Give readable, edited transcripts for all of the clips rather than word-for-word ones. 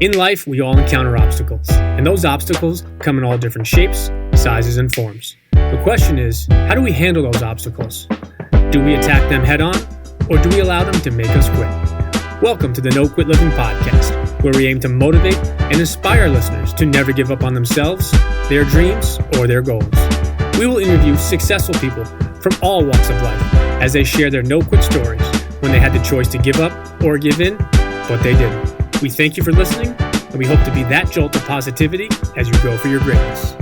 In life, we all encounter obstacles, and those obstacles come in all different shapes, sizes, and forms. The question is, how do we handle those obstacles? Do we attack them head on, or do we allow them to make us quit? Welcome to the No Quit Living podcast, where we aim to motivate and inspire listeners to never give up on themselves, their dreams, or their goals. We will interview successful people from all walks of life as they share their no-quit stories when they had the choice to give up or give in, but they didn't. We thank you for listening, and we hope to be that jolt of positivity as you go for your greatness.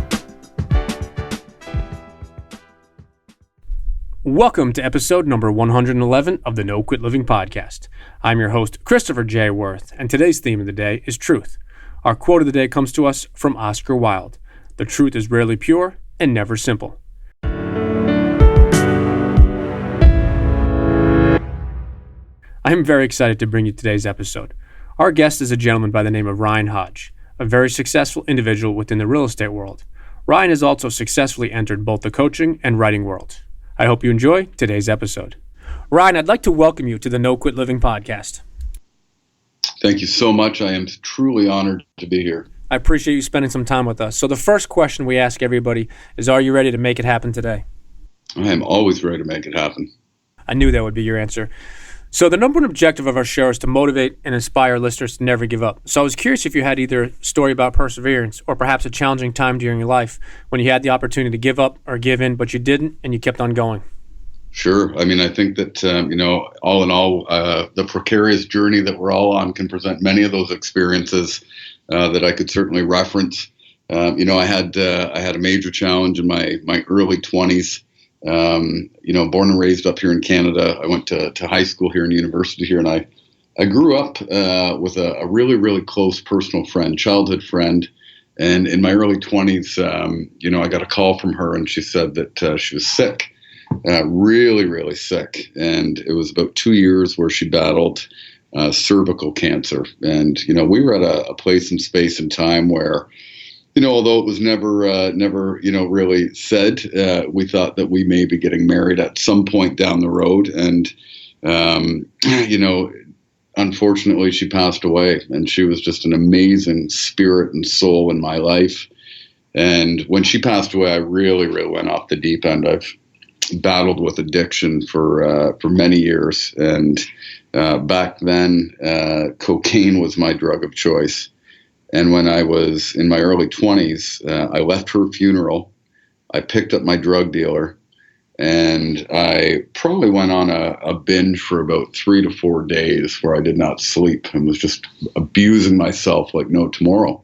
Welcome to episode number 111 of the No Quit Living podcast. I'm your host, Christopher J. Worth, and today's theme of the day is truth. Our quote of the day comes to us from Oscar Wilde. The truth is rarely pure and never simple. I am very excited to bring you today's episode. Our guest is a gentleman by the name of Ryan Hodge, a very successful individual within the real estate world. Ryan has also successfully entered both the coaching and writing world. I hope you enjoy today's episode. Ryan, I'd like to welcome you to the No Quit Living podcast. Thank you so much. I am truly honored to be here. I appreciate you spending some time with us. So the first question we ask everybody is, are you ready to make it happen today? I am always ready to make it happen. I knew that would be your answer. So the number one objective of our show is to motivate and inspire listeners to never give up. So I was curious if you had either a story about perseverance or perhaps a challenging time during your life when you had the opportunity to give up or give in, but you didn't and you kept on going. Sure. I mean, I think that, all in all, the precarious journey that we're all on can present many of those experiences that I could certainly reference. I had a major challenge in my early 20s. Born and raised up here in Canada. I went to high school here and university here, and I grew up with a really, really close personal friend, childhood friend. And in my early 20s, I got a call from her, and she said that she was sick, really, really sick. And it was about 2 years where she battled cervical cancer. And, we were at a place and space and time where, although it was never really said, we thought that we may be getting married at some point down the road. And, unfortunately, she passed away, and she was just an amazing spirit and soul in my life. And when she passed away, I really, really went off the deep end. I've battled with addiction for many years. And back then, cocaine was my drug of choice. And when I was in my early 20s, I left her funeral. I picked up my drug dealer, and I probably went on a binge for about 3 to 4 days where I did not sleep and was just abusing myself like no tomorrow.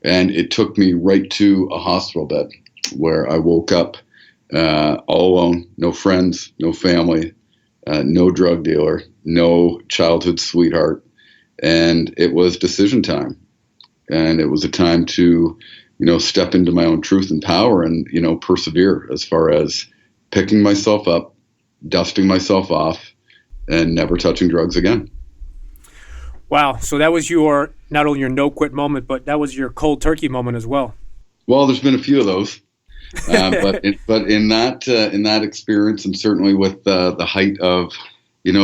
And it took me right to a hospital bed where I woke up all alone, no friends, no family, no drug dealer, no childhood sweetheart. And it was decision time. And it was a time to, step into my own truth and power and, persevere as far as picking myself up, dusting myself off, and never touching drugs again. Wow. So that was not only your no-quit moment, but that was your cold turkey moment as well. Well, there's been a few of those. But in that experience, and certainly with the height of,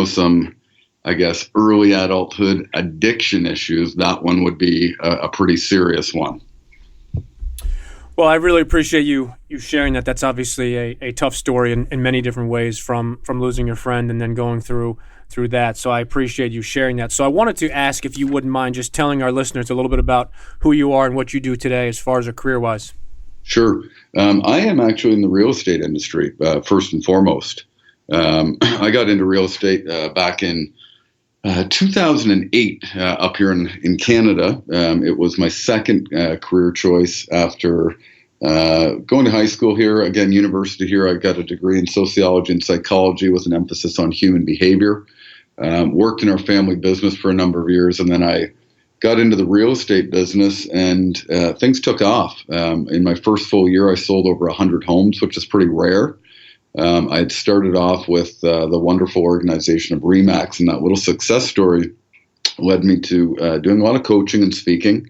some, I guess, early adulthood addiction issues, that one would be a pretty serious one. Well, I really appreciate you sharing that. That's obviously a tough story in many different ways, from losing your friend and then going through that. So I appreciate you sharing that. So I wanted to ask if you wouldn't mind just telling our listeners a little bit about who you are and what you do today as far as a career-wise. Sure. I am actually in the real estate industry, first and foremost. I got into real estate back in 2008 up here in Canada. It was my second career choice after going to high school here. Again, university here, I got a degree in sociology and psychology with an emphasis on human behavior. Worked in our family business for a number of years, and then I got into the real estate business, and things took off. In my first full year, I sold over 100 homes, which is pretty rare. I had started off with the wonderful organization of RE/MAX, and that little success story led me to doing a lot of coaching and speaking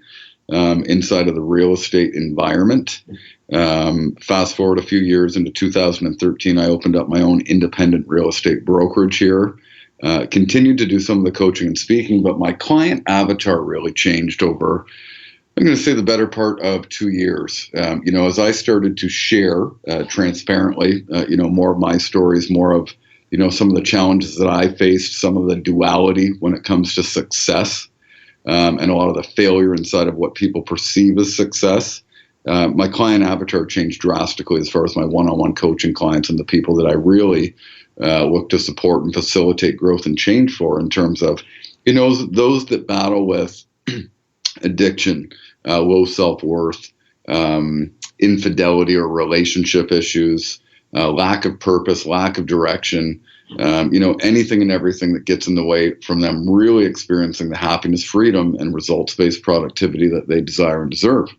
inside of the real estate environment. Fast forward a few years into 2013, I opened up my own independent real estate brokerage here. continued to do some of the coaching and speaking, but my client avatar really changed over, I'm going to say, the better part of 2 years. As I started to share transparently, more of my stories, more of, some of the challenges that I faced, some of the duality when it comes to success, and a lot of the failure inside of what people perceive as success. My client avatar changed drastically as far as my one-on-one coaching clients and the people that I really look to support and facilitate growth and change for, in terms of, those that battle with addiction, low self-worth, infidelity or relationship issues, lack of purpose, lack of direction, anything and everything that gets in the way from them really experiencing the happiness, freedom, and results-based productivity that they desire and deserve.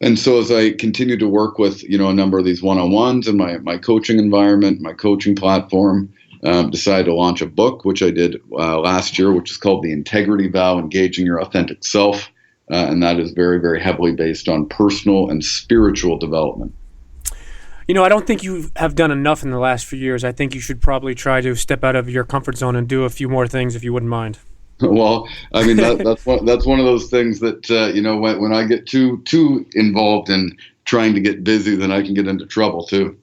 And so as I continue to work with, a number of these one-on-ones in my coaching environment, my coaching platform, decided to launch a book, which I did last year, which is called The Integrity Vow: Engaging Your Authentic Self. And that is very, very heavily based on personal and spiritual development. I don't think you have done enough in the last few years. I think you should probably try to step out of your comfort zone and do a few more things, if you wouldn't mind. Well, I mean, that's one of those things that, when I get too involved in trying to get busy, then I can get into trouble too.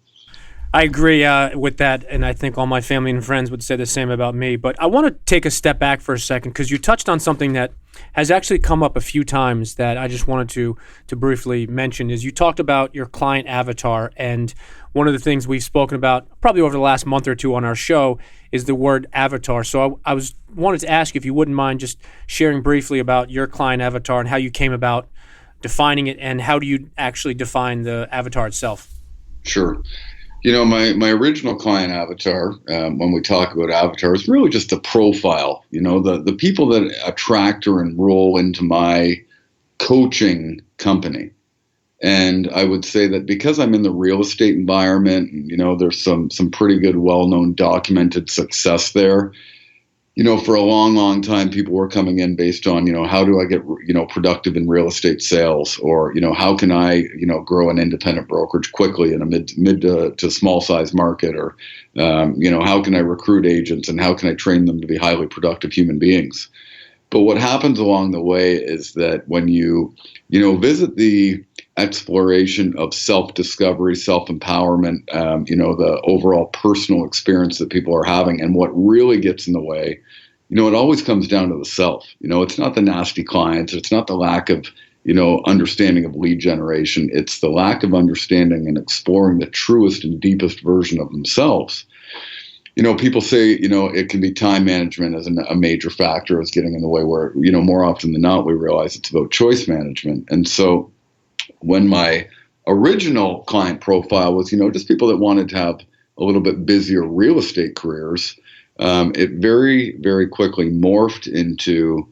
I agree with that, and I think all my family and friends would say the same about me. But I want to take a step back for a second, because you touched on something that has actually come up a few times that I just wanted to briefly mention. Is you talked about your client avatar, and one of the things we've spoken about probably over the last month or two on our show is the word avatar. So I wanted to ask you if you wouldn't mind just sharing briefly about your client avatar and how you came about defining it, and how do you actually define the avatar itself? Sure. My original client avatar, when we talk about avatar, is really just a profile. The people that attract or enroll into my coaching company. And I would say that because I'm in the real estate environment, and, there's some pretty good, well-known, documented success there. For a long, long time, people were coming in based on, how do I get, productive in real estate sales, or, how can I, grow an independent brokerage quickly in a mid to small size market, or, how can I recruit agents, and how can I train them to be highly productive human beings? But what happens along the way is that when you visit the exploration of self-discovery, self-empowerment, the overall personal experience that people are having, and what really gets in the way, it always comes down to the self. It's not the nasty clients, it's not the lack of, understanding of lead generation. It's the lack of understanding and exploring the truest and deepest version of themselves. People say, it can be time management as a major factor as getting in the way, where, more often than not, we realize it's about choice management. And so when my original client profile was, just people that wanted to have a little bit busier real estate careers, it very, very quickly morphed into,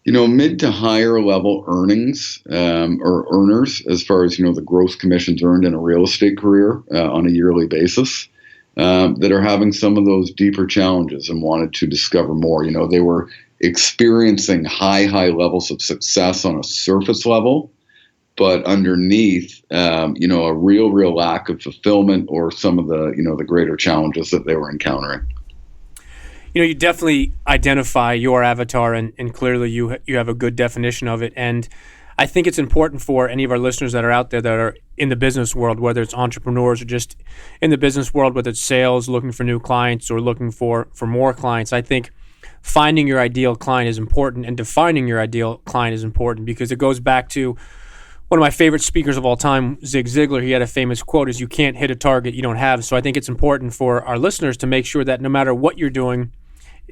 mid to higher level earnings, or earners, as far as, the gross commissions earned in a real estate career on a yearly basis, that are having some of those deeper challenges and wanted to discover more. They were experiencing high levels of success on a surface level, but underneath, a real lack of fulfillment, or some of the, the greater challenges that they were encountering. You definitely identify your avatar, and clearly you have a good definition of it. And I think it's important for any of our listeners that are out there that are in the business world, whether it's entrepreneurs or just in the business world, whether it's sales, looking for new clients, or looking for more clients. I think finding your ideal client is important, and defining your ideal client is important, because it goes back to one of my favorite speakers of all time, Zig Ziglar. He had a famous quote: is, "You can't hit a target you don't have." So I think it's important for our listeners to make sure that no matter what you're doing,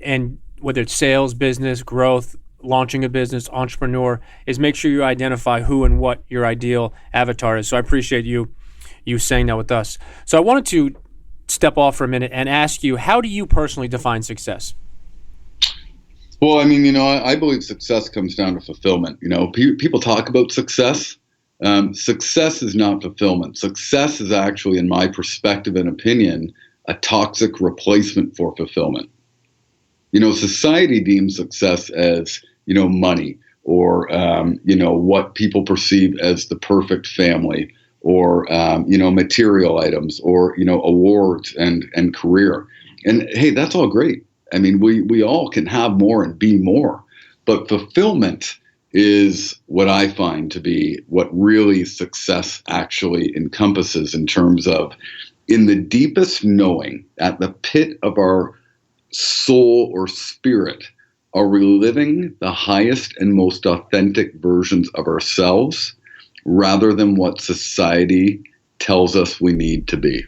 and whether it's sales, business, growth, launching a business, entrepreneur, is make sure you identify who and what your ideal avatar is. So I appreciate you saying that with us. So I wanted to step off for a minute and ask you, how do you personally define success? Well, I mean, I believe success comes down to fulfillment. People talk about success. Success is not fulfillment. Success is actually, in my perspective and opinion, a toxic replacement for fulfillment. Society deems success as, money, or, what people perceive as the perfect family, or, material items, or, awards and career. And hey, that's all great. I mean, we all can have more and be more, but fulfillment is what I find to be what really success actually encompasses, in terms of, in the deepest knowing, at the pit of our soul or spirit, are we living the highest and most authentic versions of ourselves rather than what society tells us we need to be?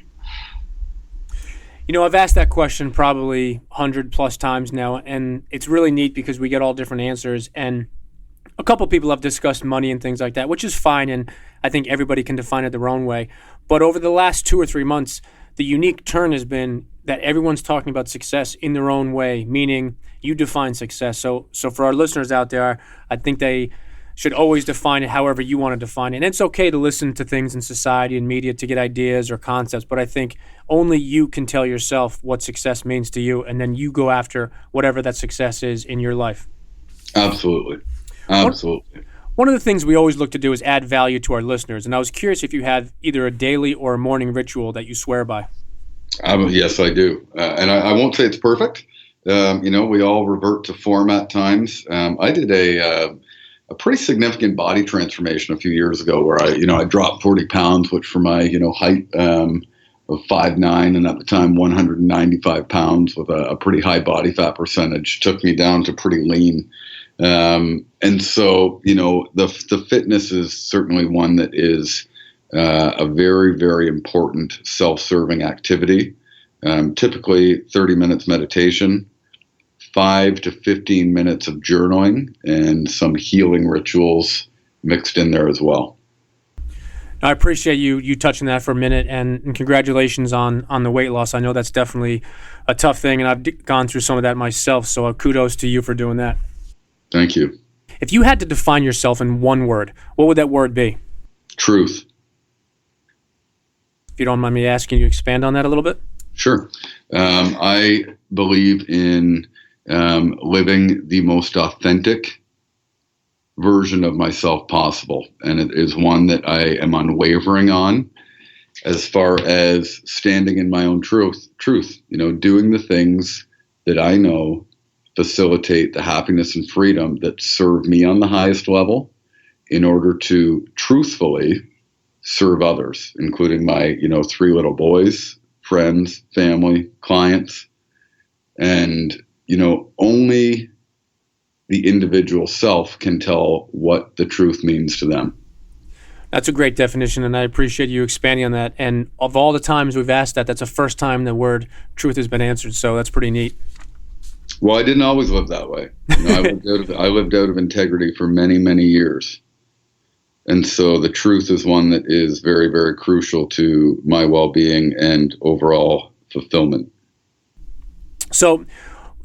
I've asked that question probably 100 plus times now, and it's really neat because we get all different answers. And a couple people have discussed money and things like that, which is fine, and I think everybody can define it their own way. But over the last 2 or 3 months, the unique turn has been that everyone's talking about success in their own way, meaning you define success. So for our listeners out there, I think they should always define it however you want to define it. And it's okay to listen to things in society and media to get ideas or concepts, but I think only you can tell yourself what success means to you, and then you go after whatever that success is in your life. Absolutely. One of the things we always look to do is add value to our listeners, and I was curious if you had either a daily or a morning ritual that you swear by. Yes, I do. And I won't say it's perfect. We all revert to form at times. I did a pretty significant body transformation a few years ago where I dropped 40 pounds, which for my, height of 5'9", and at the time 195 pounds with a pretty high body fat percentage, took me down to pretty lean. And so, the fitness is certainly one that is a very, very important self-serving activity. Typically 30 minutes meditation, 5 to 15 minutes of journaling, and some healing rituals mixed in there as well. I appreciate you touching that for a minute, and congratulations on the weight loss. I know that's definitely a tough thing, and I've gone through some of that myself, so kudos to you for doing that. Thank you. If you had to define yourself in one word, what would that word be? Truth. If you don't mind me asking, you expand on that a little bit? Sure. I believe in living the most authentic version of myself possible, and it is one that I am unwavering on as far as standing in my own truth, doing the things that I know facilitate the happiness and freedom that serve me on the highest level in order to truthfully serve others, including my, 3 little boys, friends, family, clients. And, only the individual self can tell what the truth means to them. That's a great definition, and I appreciate you expanding on that. And of all the times we've asked that, that's the first time the word truth has been answered, so that's pretty neat. Well, I didn't always live that way. I lived out of integrity for many, many years. And so the truth is one that is very, very crucial to my well-being and overall fulfillment. So,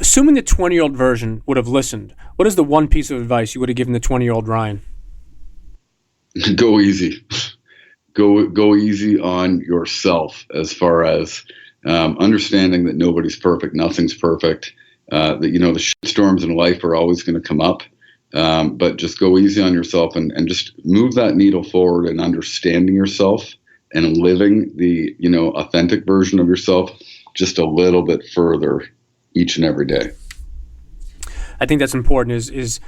assuming the 20-year-old version would have listened, what is the one piece of advice you would have given the 20-year-old Ryan? Go easy. Go easy on yourself, as far as understanding that nobody's perfect, nothing's perfect. That the shit storms in life are always going to come up, but just go easy on yourself and just move that needle forward and understanding yourself and living the authentic version of yourself just a little bit further each and every day. I think that's important. Is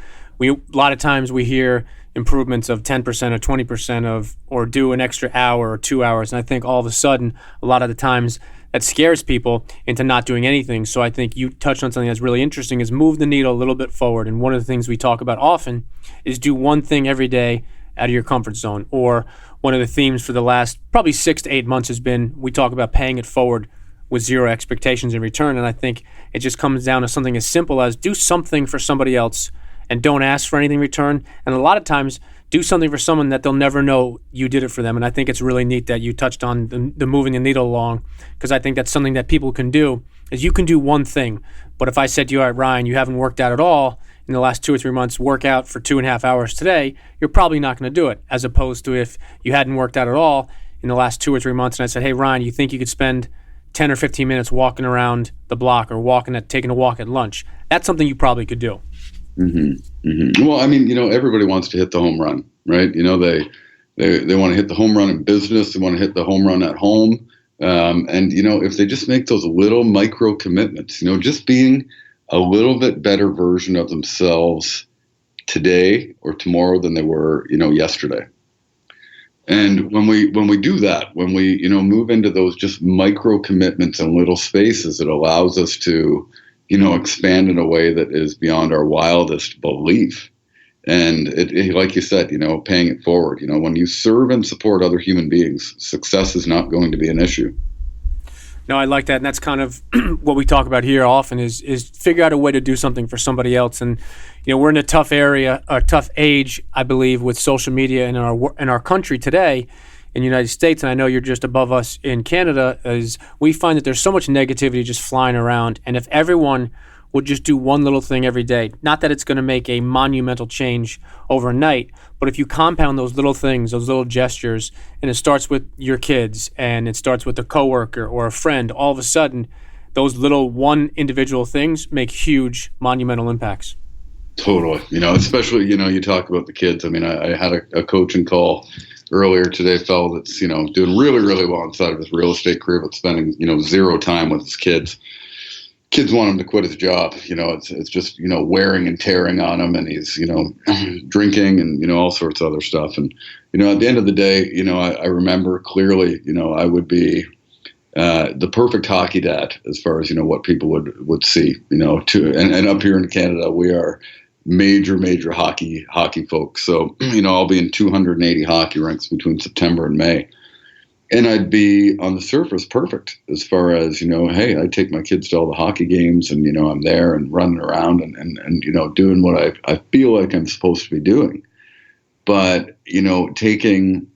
a lot of times we hear improvements of 10% or 20% or do an extra hour or 2 hours, and I think all of a sudden a lot of the times that scares people into not doing anything. So I think you touched on something that's really interesting, is move the needle a little bit forward. And one of the things we talk about often is do one thing every day out of your comfort zone. Or one of the themes for the last probably 6 to 8 months has been, we talk about paying it forward with zero expectations in return. And I think it just comes down to something as simple as do something for somebody else and don't ask for anything in return. And a lot of times, do something for someone that they'll never know you did it for them. And I think it's really neat that you touched on the moving the needle along, because I think that's something that people can do, is you can do one thing. But if I said to you, all right, Ryan, you haven't worked out at all in the last 2 or 3 months, work out for 2.5 hours today, you're probably not going to do it. As opposed to if you hadn't worked out at all in the last 2 or 3 months and I said, hey, Ryan, you think you could spend 10 or 15 minutes walking around the block or taking a walk at lunch? That's something you probably could do. Mm-hmm. Mm-hmm. Well, I mean, everybody wants to hit the home run, right? They want to hit the home run in business. They want to hit the home run at home. And, if they just make those little micro commitments, just being a little bit better version of themselves today or tomorrow than they were, yesterday. And when we do that, when we, move into those just micro commitments and little spaces, it allows us to, expand in a way that is beyond our wildest belief. And it, like you said, paying it forward, when you serve and support other human beings, success is not going to be an issue. No, I like that, and that's kind of what we talk about here often is figure out a way to do something for somebody else. And we're in a tough age, I believe, with social media in our country today, in the United States. And I know you're just above us in Canada. Is we find that there's so much negativity just flying around, and if everyone would just do one little thing every day, not that it's going to make a monumental change overnight, but if you compound those little things, those little gestures, and it starts with your kids and it starts with a coworker or a friend, all of a sudden, those little one individual things make huge monumental impacts. Totally. Especially, you talk about the kids. I mean, I had a coaching call earlier today, a fellow that's, doing really, really well inside of his real estate career, but spending, zero time with his kids. Kids want him to quit his job. It's just, wearing and tearing on him, and he's, drinking and, all sorts of other stuff. And, at the end of the day, I remember clearly, I would be the perfect hockey dad as far as, what people would see, and up here in Canada, we are major hockey folks. So, I'll be in 280 hockey rinks between September and May. And I'd be on the surface perfect as far as, hey, I take my kids to all the hockey games and, I'm there and running around and doing what I feel like I'm supposed to be doing. But, taking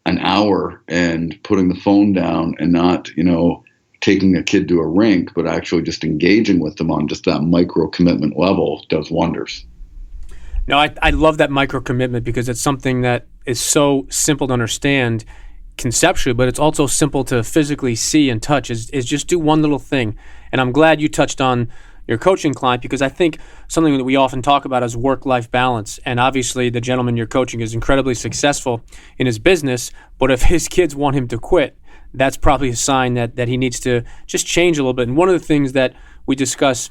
an hour and putting the phone down and not, taking a kid to a rink, but actually just engaging with them on just that micro commitment level does wonders. No, I love that micro commitment because it's something that is so simple to understand conceptually, but it's also simple to physically see and touch is just do one little thing. And I'm glad you touched on your coaching client, because I think something that we often talk about is work-life balance. And obviously the gentleman you're coaching is incredibly successful in his business, but if his kids want him to quit, that's probably a sign that he needs to just change a little bit. And one of the things that we discuss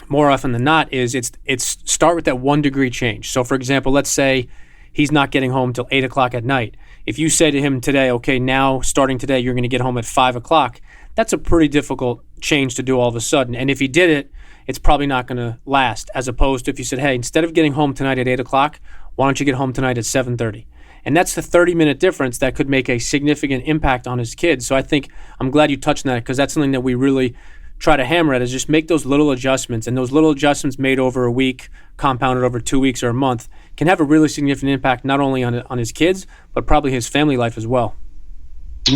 more often than not is it's start with that 1 degree change. So for example, let's say he's not getting home till 8 o'clock at night. If you say to him today, okay, now starting today, you're going to get home at 5 o'clock, that's a pretty difficult change to do all of a sudden. And if he did it, it's probably not going to last, as opposed to if you said, hey, instead of getting home tonight at 8 o'clock, why don't you get home tonight at 7:30? And that's the 30-minute difference that could make a significant impact on his kids. So I think I'm glad you touched on that, because that's something that we really try to hammer at, is just make those little adjustments. And those little adjustments made over a week, compounded over 2 weeks or a month, can have a really significant impact not only on his kids, but probably his family life as well.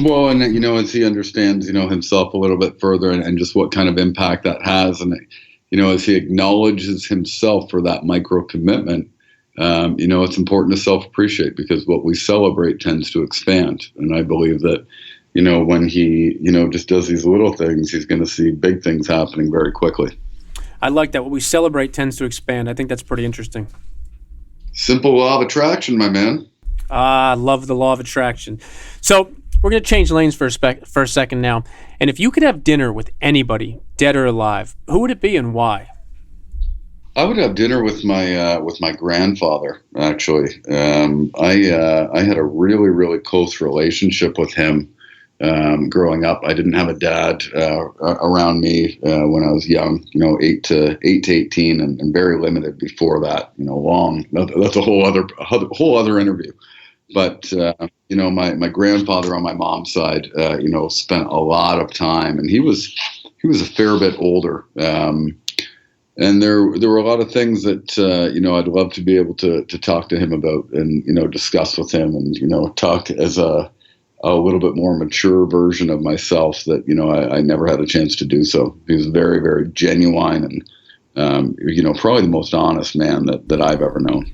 Well, and as he understands, himself a little bit further and just what kind of impact that has, and as he acknowledges himself for that micro commitment, it's important to self-appreciate, because what we celebrate tends to expand. And I believe that, when he, just does these little things, he's going to see big things happening very quickly. I like that. What we celebrate tends to expand. I think that's pretty interesting. Simple law of attraction, my man. I love the law of attraction. So we're going to change lanes for a second now. And if you could have dinner with anybody, dead or alive, who would it be and why? I would have dinner with my grandfather, actually. I had a really, really close relationship with him growing up. I didn't have a dad around me when I was young, 8 to 18, and very limited before that, long. That's a whole other interview. But, my grandfather on my mom's side, spent a lot of time, and he was a fair bit older. And there were a lot of things that, I'd love to be able to talk to him about and, discuss with him and, talk as a little bit more mature version of myself that, I never had a chance to do so. He was very, very genuine and, probably the most honest man that I've ever known.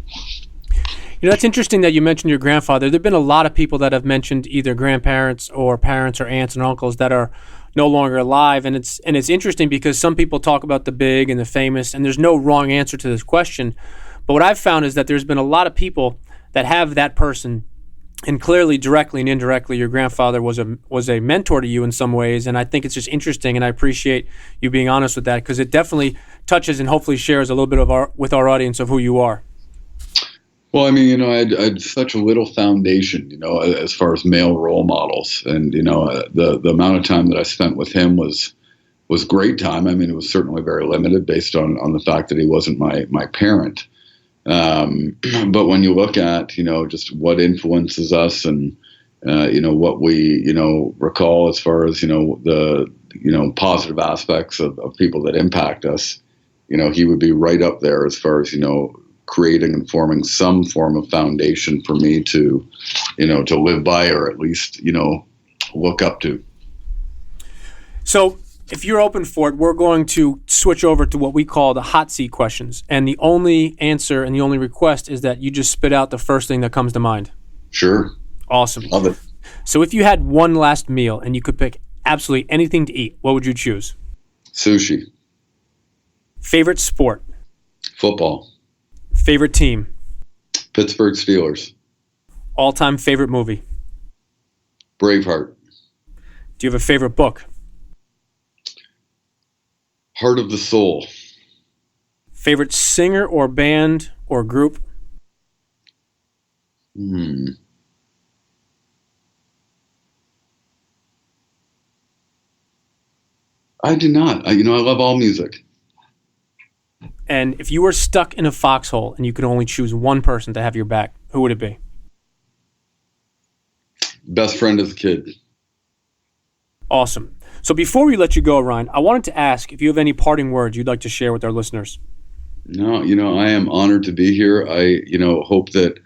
That's interesting that you mentioned your grandfather. There have been a lot of people that have mentioned either grandparents or parents or aunts and uncles that are no longer alive, and it's interesting because some people talk about the big and the famous, and there's no wrong answer to this question. But what I've found is that there's been a lot of people that have that person And clearly, directly and indirectly, your grandfather was a mentor to you in some ways. And I think it's just interesting, and I appreciate you being honest with that, because it definitely touches and hopefully shares a little bit with our audience of who you are. Well, I mean, I had such a little foundation, as far as male role models, and the amount of time that I spent with him was great time. I mean, it was certainly very limited based on the fact that he wasn't my parent. But when you look at just what influences us, and what we recall as far as the positive aspects of people that impact us, he would be right up there as far as creating and forming some form of foundation for me to live by, or at least look up to. So if you're open for it, we're going to switch over to what we call the hot seat questions. And the only answer and the only request is that you just spit out the first thing that comes to mind. Sure. Awesome. Love it. So if you had one last meal and you could pick absolutely anything to eat, what would you choose? Sushi. Favorite sport? Football. Favorite team? Pittsburgh Steelers. All-time favorite movie? Braveheart. Do you have a favorite book? Heart of the Soul. Favorite singer or band or group? I do not. I love all music. And if you were stuck in a foxhole and you could only choose one person to have your back, who would it be? Best friend as a kid. Awesome. So before we let you go, Ryan, I wanted to ask if you have any parting words you'd like to share with our listeners. No, I am honored to be here. I, hope that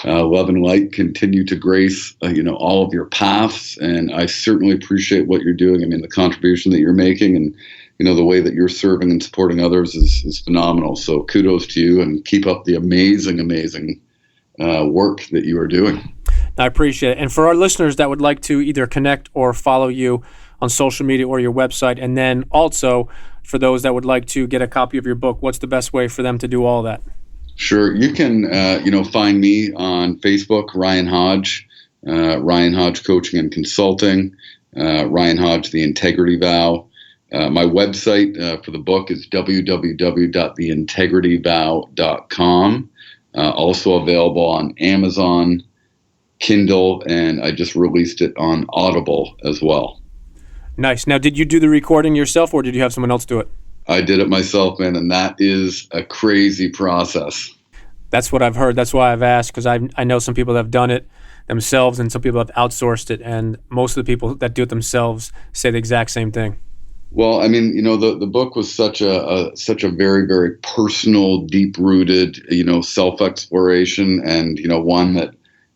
love and light continue to grace, all of your paths. And I certainly appreciate what you're doing. I mean, the contribution that you're making, and, the way that you're serving and supporting others is phenomenal. So kudos to you, and keep up the amazing work that you are doing. I appreciate it. And for our listeners that would like to either connect or follow you on social media or your website, and then also for those that would like to get a copy of your book, what's the best way for them to do all that? Sure. You can, find me on Facebook, Ryan Hodge, Ryan Hodge Coaching and Consulting, Ryan Hodge, The Integrity Vow. My website for the book is www.theintegrityvow.com. Also available on Amazon, Kindle, and I just released it on Audible as well. Nice. Now, did you do the recording yourself, or did you have someone else do it? I did it myself, man, and that is a crazy process. That's what I've heard. That's why I've asked, because I know some people that have done it themselves and some people have outsourced it, and most of the people that do it themselves say the exact same thing. Well, I mean, the book was such a very, very personal, deep-rooted, self-exploration, and, one that,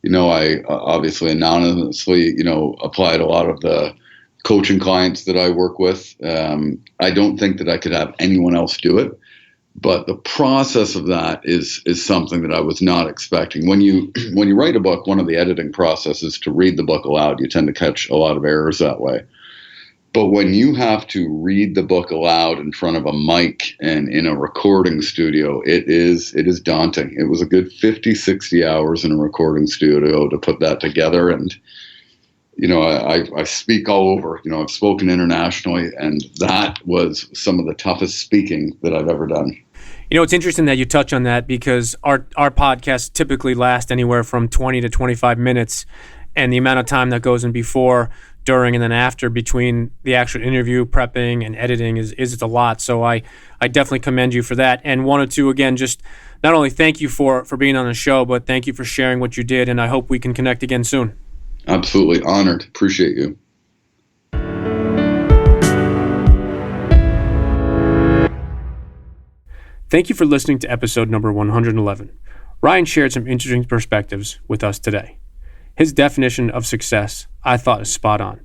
I obviously anonymously, applied a lot of the coaching clients that I work with. I don't think that I could have anyone else do it, but the process of that is something that I was not expecting. When you write a book, one of the editing processes to read the book aloud, you tend to catch a lot of errors that way. But when you have to read the book aloud in front of a mic and in a recording studio, it is daunting. It was a good 50, 60 hours in a recording studio to put that together. And, I speak all over. I've spoken internationally, and that was some of the toughest speaking that I've ever done. It's interesting that you touch on that, because our podcasts typically last anywhere from 20 to 25 minutes, and the amount of time that goes in before, during, and then after, between the actual interview, prepping, and editing is a lot. So I definitely commend you for that, and wanted to, again, just not only thank you for being on the show, but thank you for sharing what you did, and I hope we can connect again soon. Absolutely. Honored. Appreciate you. Thank you for listening to episode number 111. Ryan shared some interesting perspectives with us today. His definition of success, I thought, is spot on.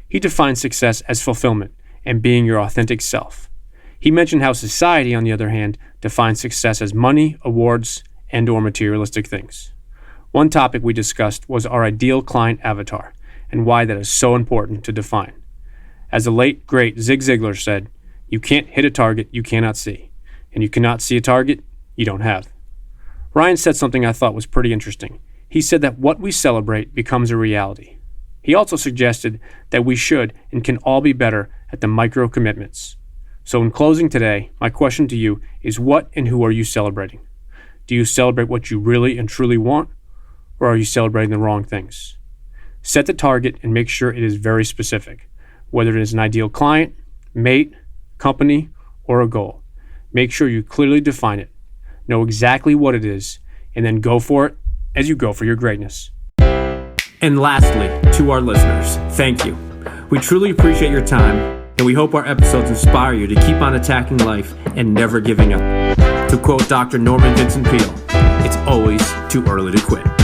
He defines success as fulfillment and being your authentic self. He mentioned how society, on the other hand, defines success as money, awards, and/or materialistic things. One topic we discussed was our ideal client avatar and why that is so important to define. As the late, great Zig Ziglar said, you can't hit a target you cannot see, and you cannot see a target you don't have. Ryan said something I thought was pretty interesting. He said that what we celebrate becomes a reality. He also suggested that we should and can all be better at the micro commitments. So in closing today, my question to you is, what and who are you celebrating? Do you celebrate what you really and truly want, or are you celebrating the wrong things? Set the target and make sure it is very specific, whether it is an ideal client, mate, company, or a goal. Make sure you clearly define it, know exactly what it is, and then go for it as you go for your greatness. And lastly, to our listeners, thank you. We truly appreciate your time, and we hope our episodes inspire you to keep on attacking life and never giving up. To quote Dr. Norman Vincent Peale, it's always too early to quit.